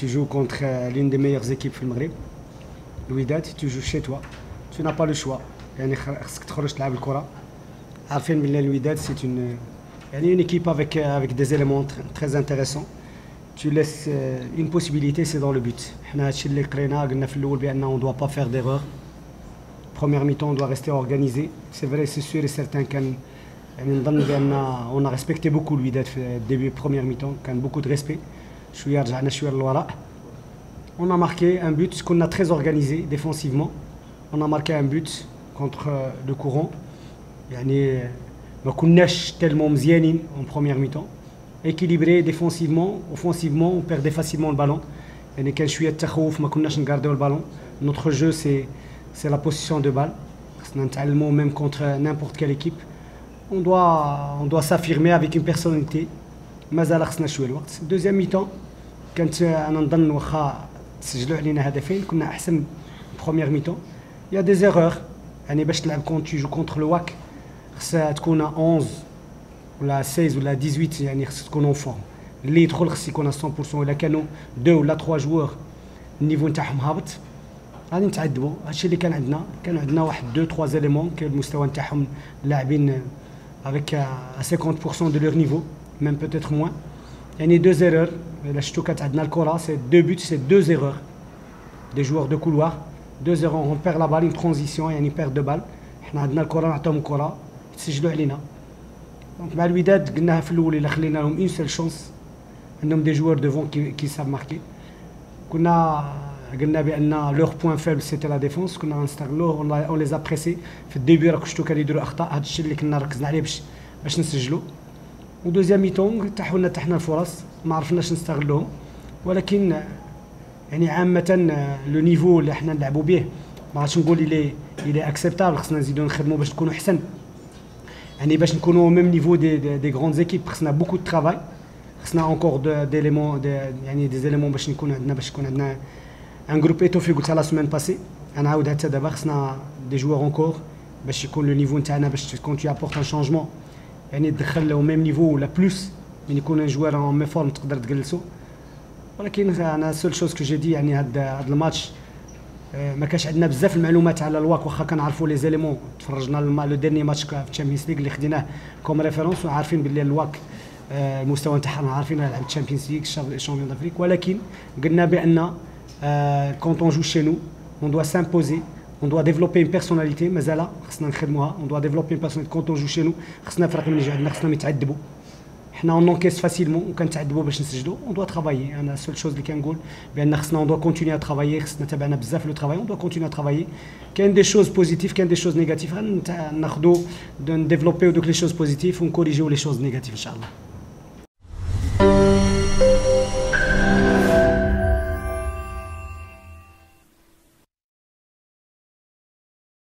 tu joues contre l'une des meilleures équipes في المغرب الوداد tu joues chez toi tu n'as pas le choix يعني خصك تخرج تلعب الكرة عارفين بلي الوداد c'est une équipe avec des éléments très intéressants tu laisses une possibilité c'est dans le but حنا هادشي اللي قرينا قلنا في الاول بان on doit pas faire d'erreur première mi-temps on doit rester organisé c'est vrai c'est sûr et certain كان يعني نظن بان on a respecté beaucoup الوداد في début première mi-temps كان beaucoup de respect شويه رجعنا شويه للوراء on a marqué un but qu'on a très organisé défensivement on a marqué un but contre le courant يعني ما كناش tellement مزيانين en première mi-temps équilibré défensivement offensivement on perdait facilement le ballon يعني كان شويه التخوف ما كناش نغارديو البالون notre jeu c'est la possession de balle خصنا نتعلموا même contre n'importe quelle équipe on doit s'affirmer avec une personnalité مازال خصنا شويه الوقت deuxième mi-temps كانت انا نظن واخا تسجلوا علينا هدفين كنا احسن première mi-temps il y a des erreurs يعني باش تلعب كونت tu joues contre le WAC خصها تكون 11 ولا 16 ولا 18 يعني خصك تكون اون فورم اللي يدخل خص يكون 100% الا كانوا 2 ولا 3 جوار النيفو نتاعهم هابط غادي نتعذبوا هادشي اللي كان عندنا واحد 2 3 زيليمون كان المستوى نتاعهم لاعبين avec à 50% de leur niveau même peut-être moins يعني 2 erreurs الا شفتوا كانت عندنا الكره سي 2 buts c'est 2 erreurs des joueurs de couloir 2 erreurs on perd la balle une transition يعني perte de balle حنا عندنا الكره نعطيهم الكره يسجلوا علينا دونك مع الوداد قلناها في الاول الا خلينا لهم اون سيل شونس عندهم دي جوار دوفون كي ساب ماركي قلنا بان لور بوين فيبل سيتي لا ديفونس كنا غنستغلوه اون لي زابريسي في الديبي راك شفتوا كانوا يديروا اخطاء هذا الشيء اللي كنا ركزنا عليه باش نسجلوا ودوزيام ميتون تاحوا لنا الفرص ما عرفناش نستغلوهم ولكن يعني عامه لو نيفو اللي حنا نلعبوا به ما عادش نقول الى اكسبتابل خصنا نزيدو نخدموا باش نكونوا احسن يعني باش نكونوا au même niveau des grandes équipes خصنا beaucoup de travail خصنا encore d'éléments يعني des éléments باش يكون عندنا un groupe étoffé قلتها لا سيمين باسي نعاود حتى دابا خصنا des joueurs encore باش يكون le niveau نتاعنا باش كون tu apportes un changement يعني تدخل au même niveau ولا بلوس من يكون un joueur en même forme تقدر تجلسو ولكن انا سول شوز كو جي دي يعني هذا الماتش ما كانش عندنا بزاف المعلومات على الواك واخا كنعرفوا لي زيليمون تفرجنا لو ديرني ماتش في الشامبيونز ليغ اللي خديناه كوم ريفيرونس وعارفين باللي الواك المستوى نتاعنا عارفين لعب الشامبيونز ليغ الشامبيون دافريك ولكن قلنا بان كونت اون جو شي نو اون دوا سامبوزي اون دوا ديفلوبي اون بيرسوناليتي مازال خصنا نخدموها اون دوا ديفلوبي اون بيرسوناليتي كونت اون جو شي نو خصنا الفرق اللي جا عندنا خصنا يتعذبوا حنا اون نونكيس فاسيلمون وكنتعذبوا باش نسجلوا اون دوا ترافايي انا سول شوز اللي كنقول بان خصنا اون دوا كونتينيو ترافايي خصنا تابعنا بزاف لو ترافاي اون دوا كونتينيو ترافايي كاين دي شوز بوزيتيف كاين دي شوز نيجاتيف ناخذوا نديفلوبيو دوك لي شوز بوزيتيف ونكوريجيو لي شوز نيجاتيف ان شاء الله